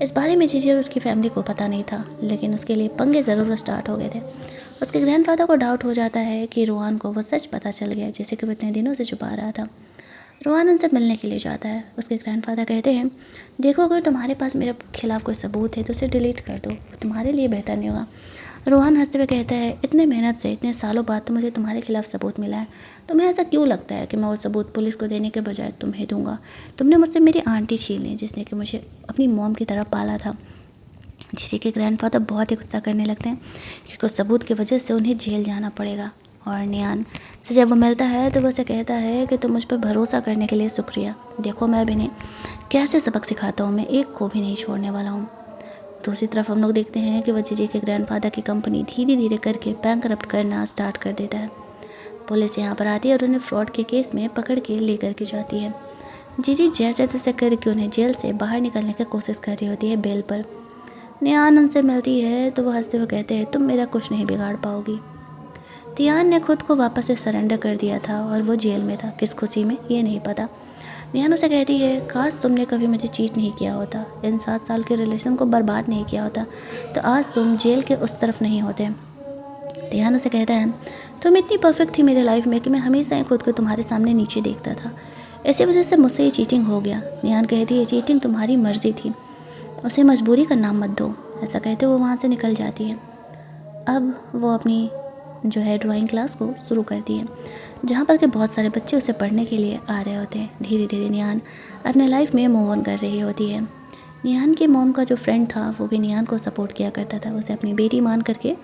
[SPEAKER 1] इस बारे में जीजी और उसकी फैमिली को पता नहीं था, लेकिन उसके लिए पंगे ज़रूर स्टार्ट हो गए थे। उसके ग्रैंडफादर को डाउट हो जाता है कि रोहान को वो सच पता चल गया जैसे कि वो इतने दिनों से छुपा रहा था। रोहान उनसे मिलने के लिए जाता है। उसके ग्रैंडफादर कहते हैं, देखो, अगर तुम्हारे पास मेरे खिलाफ़ कोई सबूत है तो उसे डिलीट कर दो, तुम्हारे लिए बेहतर नहीं होगा। रोहान हंसते हुए कहता है, इतने मेहनत से इतने सालों बाद तो मुझे तुम्हारे खिलाफ़ सबूत मिला है, तुम्हें ऐसा क्यों लगता है कि मैं वो सबूत पुलिस को देने के बजाय तुम्हें दूंगा? तुमने मुझसे मेरी आंटी छीन ली जिसने कि मुझे अपनी मॉम की तरह पाला था। जीजी के ग्रैंडफादर बहुत ही गुस्सा करने लगते हैं क्योंकि उस सबूत की वजह से उन्हें जेल जाना पड़ेगा। और नियान से जब वो मिलता है तो वो उसे कहता है कि तुम मुझ पर भरोसा करने के लिए शुक्रिया। देखो, मैं भी नहीं कैसे सबक सिखाता हूँ, मैं एक को भी नहीं छोड़ने वाला हूँ। दूसरी तरफ हम लोग देखते हैं कि वो जीजी के ग्रैंडफादर की कंपनी धीरे धीरे करके बैंकरप्ट करना स्टार्ट कर देता है। पुलिस यहाँ पर आती है और उन्हें फ्रॉड के केस में पकड़ के लेकर के जाती है। जीजी जैसे तैसे करके उन्हें जेल से बाहर निकलने की कोशिश कर रही होती है बेल पर। नियान उनसे मिलती है तो वो हंसते हुए कहते हैं, तुम मेरा कुछ नहीं बिगाड़ पाओगी। नियान ने खुद को वापस से सरेंडर कर दिया था और वो जेल में था, किस खुशी में ये नहीं पता। नियान उसे कहती है, काश तुमने कभी मुझे चीट नहीं किया होता, इन 7 साल के रिलेशन को बर्बाद नहीं किया होता, तो आज तुम जेल के उस तरफ नहीं होते। नियान उसे कहता है, तुम इतनी परफेक्ट थी मेरे लाइफ में कि मैं हमेशा ही खुद को तुम्हारे सामने नीचे देखता था, इसी वजह से मुझसे ये चीटिंग हो गया। नियान कहती है, चीटिंग तुम्हारी मर्जी थी, उसे मजबूरी का नाम मत दो। ऐसा कहते वो वहाँ से निकल जाती है। अब वो अपनी जो है ड्राइंग क्लास को शुरू करती है, जहाँ पर के बहुत सारे बच्चे उसे पढ़ने के लिए आ रहे होते हैं। धीरे धीरे नियान अपने लाइफ में मूव ऑन कर रही होती है। नियान के मॉम का जो फ्रेंड था वो भी नियान को सपोर्ट किया करता था, उसे अपनी बेटी मान करके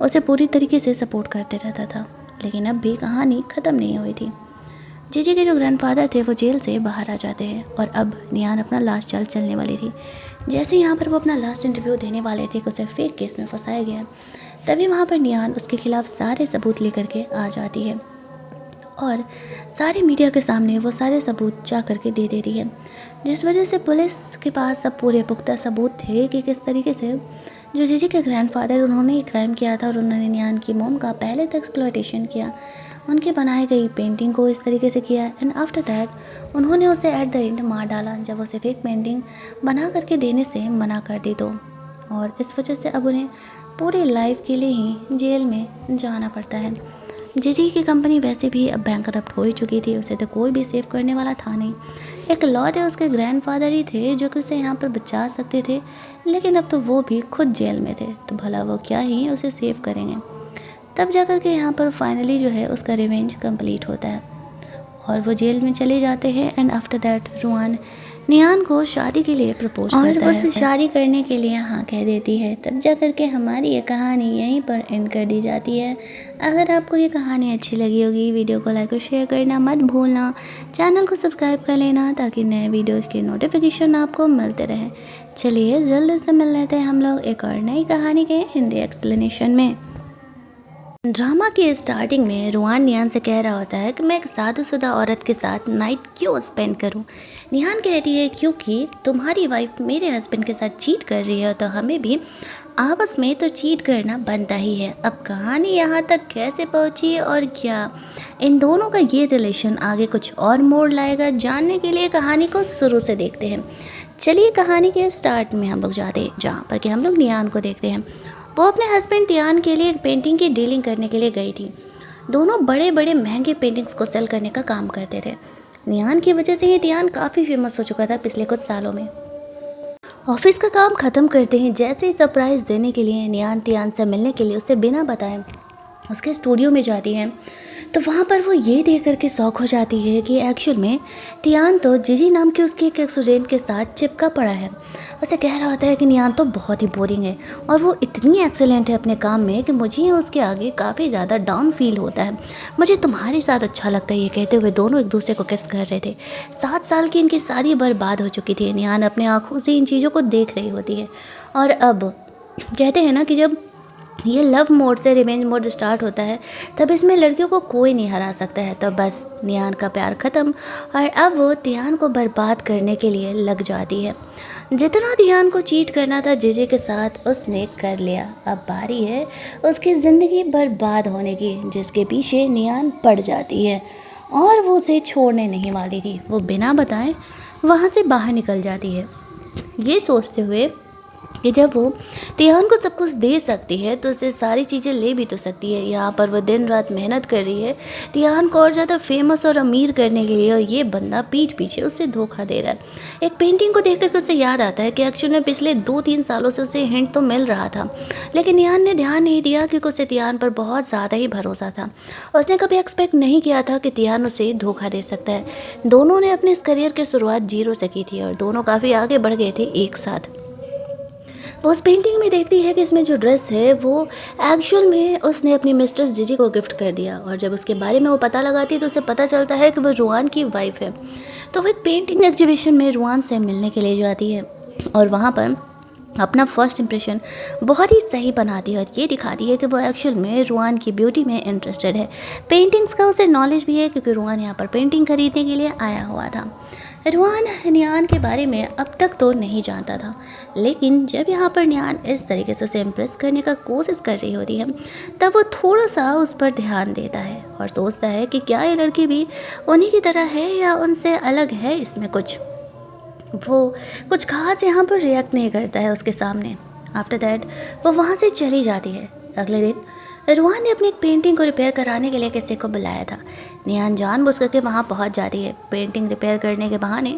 [SPEAKER 1] उसे पूरी तरीके से सपोर्ट करते रहता था। लेकिन अब भी कहानी ख़त्म नहीं हुई थी। जीजी के जो ग्रैंडफादर थे वो जेल से बाहर आ जाते हैं और अब नियान अपना लास्ट चाल चलने वाली थी। जैसे यहाँ पर वो अपना लास्ट इंटरव्यू देने वाले थे कि उसे फेक केस में फंसाया गया। तभी वहाँ पर नियान उसके खिलाफ़ सारे सबूत लेकर के आ जाती है और सारे मीडिया के सामने वो सारे सबूत जा करके दे देती है, जिस वजह से पुलिस के पास सब पूरे पुख्ता सबूत थे कि किस तरीके से जो जीजी के ग्रैंडफादर उन्होंने ये क्राइम किया था और उन्होंने नियान की मोम का पहले तो एक्सप्लॉयटेशन किया, उनकी बनाई गई पेंटिंग को इस तरीके से किया एंड आफ्टर दैट उन्होंने उसे एट द एंड मार डाला जब उसे फेक पेंटिंग बना करके देने से मना कर दी तो। और इस वजह से अब उन्हें पूरी लाइफ के लिए ही जेल में जाना पड़ता है। जीजी की कंपनी वैसे भी अब बैंकरप्ट हो ही चुकी थी, उसे तो कोई भी सेव करने वाला था नहीं। एक लॉ थे उसके ग्रैंडफादर ही थे जो कि उसे यहाँ पर बचा सकते थे, लेकिन अब तो वो भी खुद जेल में थे, तो भला वो क्या ही उसे सेव करेंगे। तब जाकर के यहाँ पर फाइनली जो है उसका रिवेंज कंप्लीट होता है और वो जेल में चले जाते हैं एंड आफ्टर दैट रुआन नियान को शादी के लिए प्रपोज करता है और उसे शादी करने के लिए हाँ कह देती है। तब जा कर के हमारी ये कहानी यहीं पर एंड कर दी जाती है। अगर आपको ये कहानी अच्छी लगी होगी, वीडियो को लाइक और शेयर करना मत भूलना, चैनल को सब्सक्राइब कर लेना ताकि नए वीडियोज़ के नोटिफिकेशन आपको मिलते रहे। चलिए जल्द से मिल लेते हैं हम लोग एक और नई कहानी के हिंदी एक्सप्लेनेशन में। ड्रामा की स्टार्टिंग में रुआन नियान से कह रहा होता है कि मैं एक शादीशुदा औरत के साथ नाइट क्यों स्पेंड करूं। निहान कहती है क्योंकि तुम्हारी वाइफ मेरे हस्बैंड के साथ चीट कर रही है तो हमें भी आपस में तो चीट करना बनता ही है। अब कहानी यहाँ तक कैसे पहुँची और क्या इन दोनों का ये रिलेशन आगे कुछ और मोड़ लाएगा, जानने के लिए कहानी को शुरू से देखते हैं। चलिए कहानी के स्टार्ट में हम लोग जाते हैं जहाँ पर कि हम लोग नियान को देखते हैं। वो अपने हस्बैंड टियान के लिए एक पेंटिंग की डीलिंग करने के लिए गई थी। दोनों बड़े बड़े महंगे पेंटिंग्स को सेल करने का काम करते थे। नियान की वजह से ये टियान काफ़ी फेमस हो चुका था पिछले कुछ सालों में। ऑफिस का काम ख़त्म करते हैं जैसे ही सरप्राइज़ देने के लिए नियान टियान से मिलने के लिए उसे बिना बताए उसके स्टूडियो में जाती है, तो वहाँ पर वो ये देख करके शौक हो जाती है कि एक्चुअल में टियान तो जीजी नाम के उसके एक स्टूडेंट के साथ चिपका पड़ा है। उसे कह रहा होता है कि नियान तो बहुत ही बोरिंग है और वो इतनी एक्सेलेंट है अपने काम में कि मुझे उसके आगे काफ़ी ज़्यादा डाउन फील होता है, मुझे तुम्हारे साथ अच्छा लगता है। ये कहते हुए दोनों एक दूसरे को किस कर रहे थे। 7 साल की इनकी शादी बर्बाद हो चुकी थी। नियान अपने आँखों से इन चीज़ों को देख रही होती है और अब कहते हैं ना कि जब ये लव मोड से रिवेंज मोड स्टार्ट होता है तब इसमें लड़कियों को कोई नहीं हरा सकता है। तो बस नियान का प्यार ख़त्म और अब वो टियान को बर्बाद करने के लिए लग जाती है। जितना टियान को चीट करना था जीजे के साथ उसने कर लिया। अब बारी है उसकी ज़िंदगी बर्बाद होने की, जिसके पीछे नियान पड़ जाती है और वो उसे छोड़ने नहीं वाली थी। वो बिना बताए वहाँ से बाहर निकल जाती है, ये सोचते हुए कि जब वो टियान को सब कुछ दे सकती है तो उसे सारी चीज़ें ले भी तो सकती है। यहाँ पर वो दिन रात मेहनत कर रही है टियान को और ज़्यादा फेमस और अमीर करने के लिए, और ये बंदा पीठ पीछे उसे धोखा दे रहा है। एक पेंटिंग को देख कर उसे याद आता है कि एक्चुअली में पिछले 2-3 सालों से उसे हिंट तो मिल रहा था, लेकिन नियान ने ध्यान नहीं दिया क्योंकि उसे टियान पर बहुत ज़्यादा ही भरोसा था। उसने कभी एक्सपेक्ट नहीं किया था कि टियान उसे धोखा दे सकता है। दोनों ने अपने इस करियर की शुरुआत 0 से की थी और दोनों काफ़ी आगे बढ़ गए थे एक साथ। वो उस पेंटिंग में देखती है कि इसमें जो ड्रेस है वो एक्चुअल में उसने अपनी मिस्ट्रेस जीजी को गिफ्ट कर दिया, और जब उसके बारे में वो पता लगाती है तो उसे पता चलता है कि वो रुआन की वाइफ है। तो वो एक पेंटिंग एग्जीबिशन में रुआन से मिलने के लिए जाती है और वहाँ पर अपना फर्स्ट इंप्रेशन बहुत ही सही बनाती है और ये दिखाती है कि वो एक्चुअल में रुआन की ब्यूटी में इंटरेस्टेड है। पेंटिंग्स का उसे नॉलेज भी है क्योंकि रुआन यहाँ पर पेंटिंग खरीदने के लिए आया हुआ था। रुआन नियान के बारे में अब तक तो नहीं जानता था, लेकिन जब यहाँ पर नियान इस तरीके से उसे इम्प्रेस करने का कोशिश कर रही होती है तब वो थोड़ा सा उस पर ध्यान देता है और सोचता है कि क्या ये लड़की भी उन्हीं की तरह है या उनसे अलग है इसमें कुछ। वो कुछ खास यहाँ पर रिएक्ट नहीं करता है उसके सामने। आफ्टर दैट वो वहाँ से चली जाती है। अगले दिन रुआन ने अपनी एक पेंटिंग को रिपेयर कराने के लिए किसी को बुलाया था। नियान जानबूझ करके वहाँ पहुँच जाती है। पेंटिंग रिपेयर करने के बहाने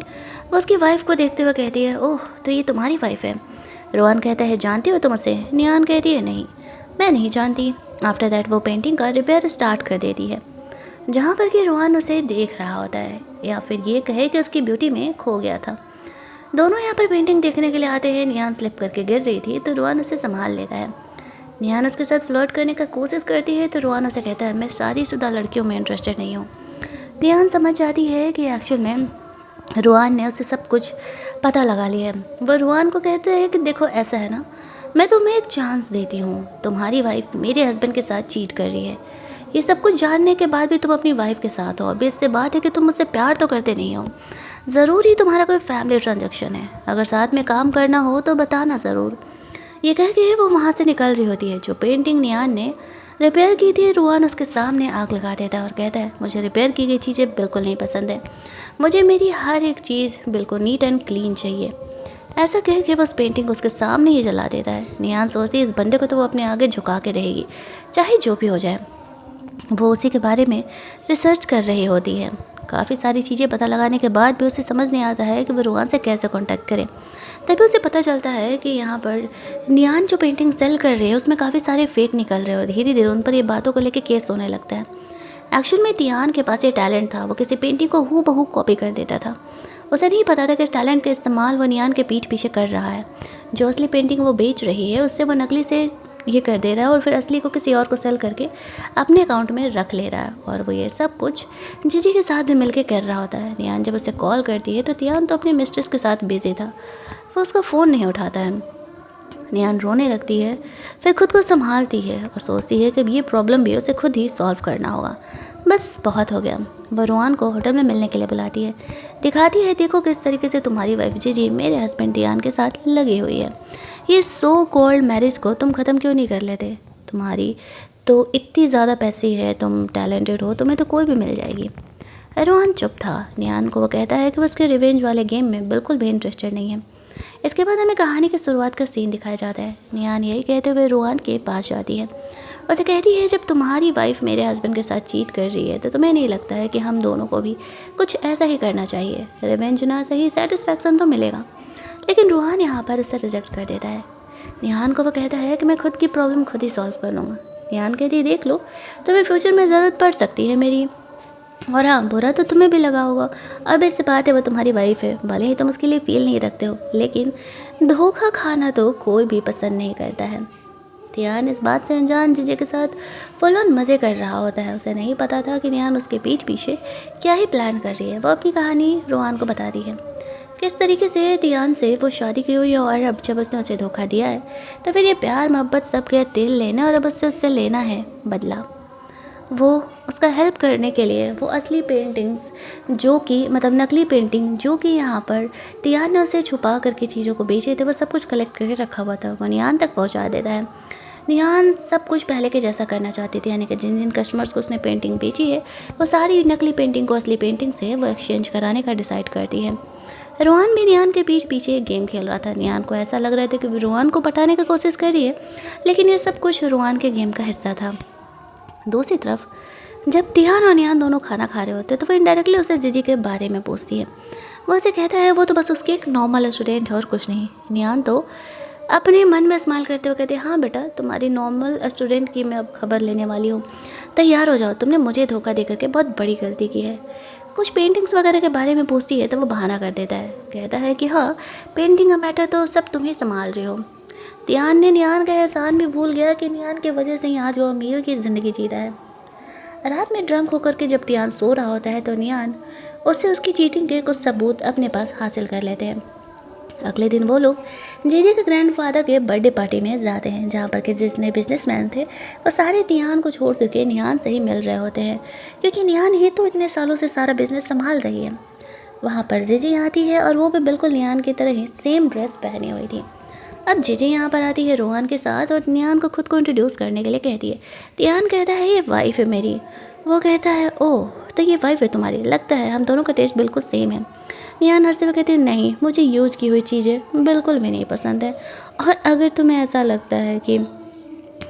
[SPEAKER 1] वो उसकी वाइफ को देखते हुए कहती है, ओह तो ये तुम्हारी वाइफ है। रुआन कहता है, जानती हो तुम उसे? नियान कहती है, नहीं मैं नहीं जानती। आफ्टर दैट वो पेंटिंग का रिपेयर स्टार्ट कर देती है, जहाँ पर कि रुआन उसे देख रहा होता है या फिर ये कहे कि उसकी ब्यूटी में खो गया था। दोनों यहाँ पर पेंटिंग देखने के लिए आते हैं। नियान स्लिप करके गिर रही थी तो रुआन उसे संभाल लेता है। नियान उसके साथ फ्लर्ट करने का कोशिश करती है तो रुआन उसे कहता है, मैं शादीशुदा लड़कियों में इंटरेस्टेड नहीं हूँ। नियान समझ जाती है कि एक्चुअल में रुआन ने उसे सब कुछ पता लगा लिया है। वो रुआन को कहते हैं कि देखो ऐसा है ना, मैं तुम्हें एक चांस देती हूँ, तुम्हारी वाइफ मेरे हस्बैंड के साथ चीट कर रही है। ये सब कुछ जानने के बाद भी तुम अपनी वाइफ के साथ हो। अब इससे बात है कि तुम मुझसे प्यार तो करते नहीं हो, ज़रूरी तुम्हारा कोई फैमिली ट्रांजैक्शन है। अगर साथ में काम करना हो तो बताना ज़रूर। ये कह के वो वहाँ से निकल रही होती है। जो पेंटिंग नियान ने रिपेयर की थी, रुआन उसके सामने आग लगा देता है और कहता है, मुझे रिपेयर की गई चीज़ें बिल्कुल नहीं पसंद है, मुझे मेरी हर एक चीज़ बिल्कुल नीट एंड क्लीन चाहिए। ऐसा कह के वो उस पेंटिंग उसके सामने ही जला देता है। नियान सोचती है इस बंदे को तो वो अपने आगे झुका के रहेगी, चाहे जो भी हो जाए। वो उसी के बारे में रिसर्च कर रही होती है। काफ़ी सारी चीज़ें पता लगाने के बाद भी उसे समझ नहीं आता है कि वो रुआन से कैसे कांटेक्ट करे। तभी उसे पता चलता है कि यहाँ पर नियान जो पेंटिंग सेल कर रही है उसमें काफ़ी सारे फेक निकल रहे हैं और धीरे धीरे उन पर ये बातों को लेकर केस होने लगता है। एक्चुअल में तियान के पास ये टैलेंट था, वो किसी पेंटिंग को हूबहू कॉपी कर देता था। उसे नहीं पता था कि इस टैलेंट का इस्तेमाल वो नियान के पीठ पीछे कर रहा है। जो असली पेंटिंग वो बेच रही है उससे वो नकली से ये कर दे रहा है और फिर असली को किसी और को सेल करके अपने अकाउंट में रख ले रहा है। और वो ये सब कुछ जीजी के साथ में मिलके कर रहा होता है। नियान जब उसे कॉल करती है तो तियान तो अपनी मिस्ट्रेस के साथ बिजी था, वो उसका फ़ोन नहीं उठाता है। नियान रोने लगती है, फिर खुद को संभालती है और सोचती है कि ये प्रॉब्लम भी उसे खुद ही सॉल्व करना होगा। बस बहुत हो गया। वो रुआन को होटल में मिलने के लिए बुलाती है, दिखाती है, देखो किस तरीके से तुम्हारी वाइफ जीजी मेरे हस्बैंड तियान के साथ लगी हुई है। ये सो कॉल्ड मैरिज को तुम ख़त्म क्यों नहीं कर लेते? तुम्हारी तो इतनी ज़्यादा पैसे है, तुम टैलेंटेड हो, तुम्हें तो कोई भी मिल जाएगी। रुआन चुप था। नियान को वो कहता है कि वो उसके रिवेंज वाले गेम में बिल्कुल भी इंटरेस्टेड नहीं है। इसके बाद हमें कहानी की शुरुआत का सीन दिखाया जाता है। नियान यही कहते हुए रुआन के पास जाती है। उसे कहती है, जब तुम्हारी वाइफ मेरे हस्बैंड के साथ चीट कर रही है तो तुम्हें नहीं लगता है कि हम दोनों को भी कुछ ऐसा ही करना चाहिए? रिवेंज ना सही, सेटिस्फैक्शन तो मिलेगा। लेकिन रुहान यहाँ पर उसे रिजेक्ट कर देता है। निहान को वो कहता है कि मैं खुद की प्रॉब्लम खुद ही सॉल्व कर लूँगा। निहान कहती है, देख लो, तुम्हें फ्यूचर में ज़रूरत पड़ सकती है मेरी, और हाँ, बुरा तो तुम्हें भी लगा होगा। अब इससे बात है, वो तुम्हारी वाइफ है, भले ही तुम उसके लिए फील नहीं रखते हो, लेकिन धोखा खाना तो कोई भी पसंद नहीं करता है। तियान इस बात से अनजान जीजे के साथ फुल ऑन मज़े कर रहा होता है। उसे नहीं पता था कि नियान उसके पीठ पीछे क्या ही प्लान कर रही है। वो अपनी कहानी रोहान को बताती है, किस तरीके से तियान से वो शादी की हुई है और अब जब उसने उसे धोखा दिया है तो फिर ये प्यार मोहब्बत सब के तेल लेना और अब उससे लेना है बदला। वो उसका हेल्प करने के लिए वो असली पेंटिंग्स जो कि मतलब नकली पेंटिंग जो कि यहाँ पर तियान ने उसे छुपा करके चीज़ों को बेचे थे, वो सब कुछ कलेक्ट करके रखा हुआ था, वो नियान तक पहुँचा देता है। नियान सब कुछ पहले के जैसा करना चाहती थी, यानी कि जिन जिन कस्टमर्स को उसने पेंटिंग बेची है वो सारी नकली पेंटिंग को असली पेंटिंग से वो एक्सचेंज कराने का डिसाइड करती है। रोहान भी नियान के पीठ पीछे एक गेम खेल रहा था। नियान को ऐसा लग रहा था कि रोहान को पटाने की कोशिश कर रही है, लेकिन ये सब कुछ रोहान के गेम का हिस्सा था। दूसरी तरफ जब तिहान और नियान दोनों खाना खा रहे होते तो वो इनडायरेक्टली उसे जीजी के बारे में पूछती है। वो उसे कहता है वो तो बस उसकी एक नॉर्मल स्टूडेंट है और कुछ नहीं। नियान तो अपने मन में स्माइल करते हुए कहते हैं, हाँ बेटा, तुम्हारी नॉर्मल स्टूडेंट की मैं अब खबर लेने वाली हूँ, तैयार हो जाओ, तुमने मुझे धोखा दे करके बहुत बड़ी गलती की है। कुछ पेंटिंग्स वगैरह के बारे में पूछती है तो वो बहाना कर देता है, कहता है कि हाँ, पेंटिंग का मैटर तो सब तुम ही संभाल रहे हो। तियान ने नियान का एहसान भी भूल गया कि नियान की वजह से ही आज वो अमीर की ज़िंदगी जी रहा है। रात में ड्रंक होकर के जब तियान सो रहा होता है तो नियान उससे उसकी चीटिंग के कुछ सबूत अपने पास हासिल कर लेते हैं। अगले दिन वो लोग जीजी के ग्रैंडफादर के बर्थडे पार्टी में जाते हैं, जहाँ पर कि जितने बिजनेसमैन थे वो सारे तियान को छोड़ करके नियान से ही मिल रहे होते हैं, क्योंकि नियान ही तो इतने सालों से सारा बिजनेस संभाल रही है। वहाँ पर जीजी आती है और वो भी बिल्कुल नियान की तरह ही सेम ड्रेस पहनी हुई थी। अब जीजी यहाँ पर आती है रोहन के साथ और नियान को खुद को इंट्रोड्यूस करने के लिए कहती है। तियान कहता है, ये वाइफ है मेरी। वो कहता है, ओह, तो ये वाइफ है तुम्हारी, लगता है हम दोनों का टेस्ट बिल्कुल सेम है। नियान हंसते हुए कहते हैं, नहीं, मुझे यूज की हुई चीज़ें बिल्कुल भी नहीं पसंद है, और अगर तुम्हें ऐसा लगता है कि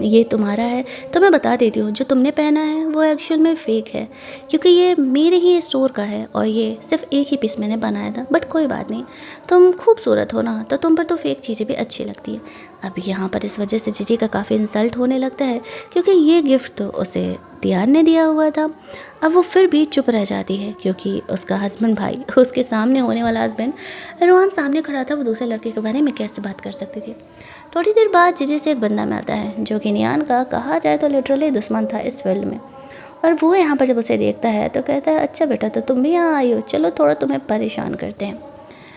[SPEAKER 1] ये तुम्हारा है तो मैं बता देती हूँ, जो तुमने पहना है वो एक्चुअल में फ़ेक है, क्योंकि ये मेरे ही स्टोर का है और ये सिर्फ एक ही पीस मैंने बनाया था। बट कोई बात नहीं, तुम खूबसूरत हो ना, तो तुम पर तो फ़ेक चीज़ें भी अच्छी लगती हैं। अब यहाँ पर इस वजह से जीजी का काफ़ी इंसल्ट होने लगता है, क्योंकि ये गिफ्ट तो उसे तियान ने दिया हुआ था। अब वो फिर भी चुप रह जाती है, क्योंकि उसका हस्बैंड भाई, उसके सामने होने वाला हस्बैंड रोहन सामने खड़ा था, वो दूसरे लड़के के बारे में कैसे बात कर सकती थी। थोड़ी देर बाद जीजी से एक बंदा मिलता है जो कि नियान का कहा जाए तो लिटरली दुश्मन था इस फील्ड में, और वो यहाँ पर जब उसे देखता है तो कहता है, अच्छा बेटा, तो तुम भी यहाँ आई हो, चलो थोड़ा तुम्हें परेशान करते हैं।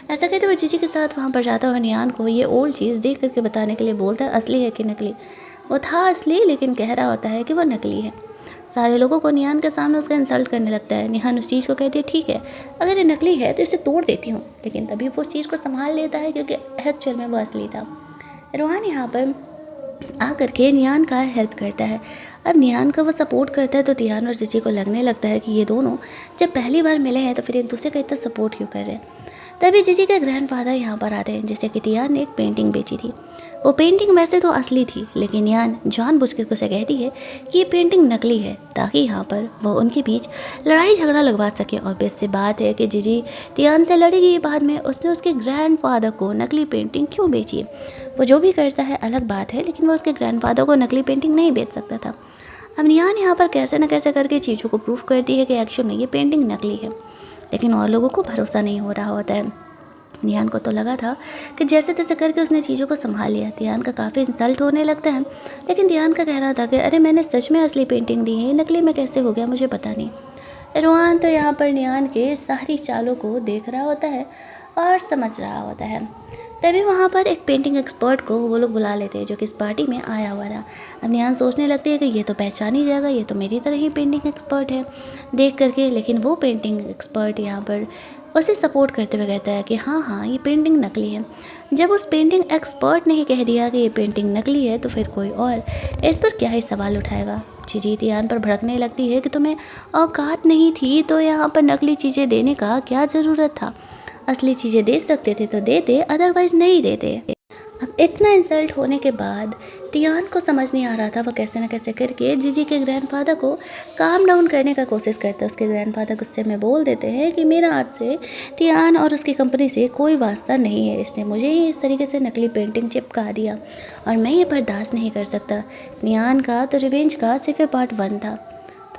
[SPEAKER 1] ऐसा कहते हुए जीजी के साथ वहाँ पर जाता है और निहान को ये ओल्ड चीज़ देख करके बताने के लिए बोलता है असली है कि नकली। वो था असली, लेकिन कह रहा होता है कि वो नकली है। सारे लोगों को निहान के सामने उसका इंसल्ट करने लगता है। निहान उस चीज़ को कहती है ठीक है, अगर ये नकली है तो इसे तोड़ देती हूँ, लेकिन तभी वो उस चीज़ को संभाल लेता है क्योंकि एक्चुअल में वो असली था। रोहान यहाँ पर आकर के निहान का हेल्प करता है। अब निहान का वो सपोर्ट करता है तो तिहान और जीजी को लगने लगता है कि ये दोनों जब पहली बार मिले हैं तो फिर एक दूसरे का इतना सपोर्ट क्यों कर रहे हैं। तभी जीजी के ग्रैंडफादर यहाँ पर आते हैं, जिसे कि तिहान ने एक पेंटिंग बेची थी। वो पेंटिंग वैसे तो असली थी, लेकिन निहान जानबूझकर उसे कहती है कि ये पेंटिंग नकली है ताकि यहाँ पर वो उनके बीच लड़ाई झगड़ा लगवा सके। और बेस से बात है कि जीजी तिहान से लड़ेगी बाद में उसने उसके ग्रैंडफादर को नकली पेंटिंग क्यों बेची है। वो जो भी करता है अलग बात है, लेकिन वो उसके ग्रैंडफादर को नकली पेंटिंग नहीं बेच सकता था। अब निहान यहाँ पर कैसे न कैसे करके चीज़ों को प्रूफ करती है कि एक्चुअल में ये पेंटिंग नकली है, लेकिन और लोगों को भरोसा नहीं हो रहा होता है। निहान को तो लगा था कि जैसे तैसे करके उसने चीज़ों को संभाल लिया। तिहान का काफ़ी इंसल्ट होने लगता है, लेकिन तिहान का कहना था कि अरे मैंने सच में असली पेंटिंग दी है, नकली में कैसे हो गया मुझे पता नहीं। रोहान तो यहाँ पर निहान के सारी चालों को देख रहा होता है और समझ रहा होता है। तभी वहाँ पर एक पेंटिंग एक्सपर्ट को वो लोग बुला लेते हैं जो कि इस पार्टी में आया हुआ था। अब निहान सोचने लगती है कि ये तो पहचान ही जाएगा, ये तो मेरी तरह ही पेंटिंग एक्सपर्ट है देख करके। लेकिन वो पेंटिंग एक्सपर्ट यहाँ पर उसे सपोर्ट करते हुए कहता है कि हाँ हाँ ये पेंटिंग नकली है। जब उस पेंटिंग एक्सपर्ट ने ही कह दिया कि ये पेंटिंग नकली है तो फिर कोई और इस पर क्या ही सवाल उठाएगा। जीजी तिहान पर भड़कने लगती है कि तुम्हें औकात नहीं थी तो यहाँ पर नकली चीज़ें देने का क्या ज़रूरत था। असली चीज़ें दे सकते थे तो देते, अदरवाइज़ नहीं देते। अब इतना इंसल्ट होने के बाद तिहान को समझ नहीं आ रहा था। वो कैसे न कैसे करके जीजी के ग्रैंडफादर को काम डाउन करने का कोशिश करता है। उसके ग्रैंडफादर गुस्से में बोल देते हैं कि मेरा आज से तिहान और उसकी कंपनी से कोई वास्ता नहीं है, इसने मुझे ही इस तरीके से नकली पेंटिंग चिपका दिया और मैं ये बर्दाश्त नहीं कर सकता। निहान का तो रिवेंज का सिर्फ पार्ट 1 था।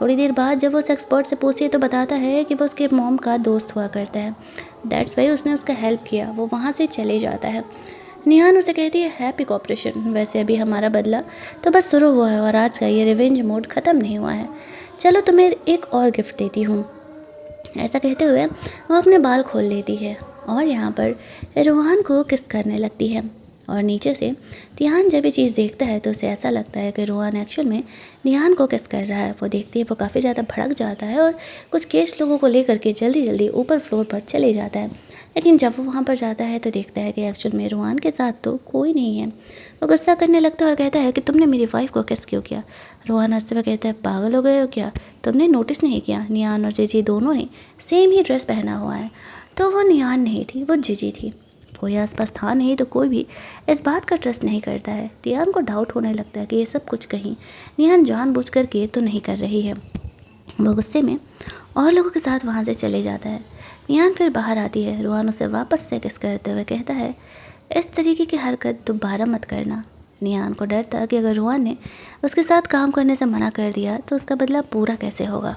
[SPEAKER 1] थोड़ी देर बाद जब वो उस एक्सपर्ट से पूछती है तो बताता है कि वो उसके मॉम का दोस्त हुआ करता है, दैट्स वाई उसने उसका हेल्प किया। वो वहाँ से चले जाता है। निहान उसे कहती है हैप्पी कॉपरेशन, वैसे अभी हमारा बदला तो बस शुरू हुआ है और आज का ये रिवेंज मोड ख़त्म नहीं हुआ है। चलो तुम्हें एक और गिफ्ट देती हूँ। ऐसा कहते हुए वो अपने बाल खोल लेती है और यहाँ पर रोहान को किस करने लगती है। और नीचे से तिहान जब ये चीज़ देखता है तो उसे ऐसा लगता है कि रोहान एक्चुअल में निहान को किस कर रहा है। वो देखती है वो काफ़ी ज़्यादा भड़क जाता है और कुछ केश लोगों को लेकर के जल्दी जल्दी ऊपर फ्लोर पर चले जाता है। लेकिन जब वो वहाँ पर जाता है तो देखता है कि एक्चुअल में रोहान के साथ तो कोई नहीं है। वो गुस्सा करने लगता है और कहता है कि तुमने मेरी वाइफ को किस क्यों किया। रोहान हंसते हुए कहता है पागल हो गए हो क्या, तुमने नोटिस नहीं किया निहान और जीजी दोनों ने सेम ही ड्रेस पहना हुआ है। तो वो निहान नहीं थी, वो जीजी थी। कोई आसपास था नहीं तो कोई भी इस बात का ट्रस्ट नहीं करता है। तिहान को डाउट होने लगता है कि ये सब कुछ कहीं निहान जानबूझ कर के तो नहीं कर रही है। वो गुस्से में और लोगों के साथ वहाँ से चले जाता है। निहान फिर बाहर आती है। रोहान उसे वापस से किस करते हुए कहता है इस तरीके की हरकत दोबारा मत करना। निहान को डर था कि अगर रोहान ने उसके साथ काम करने से मना कर दिया तो उसका बदला पूरा कैसे होगा।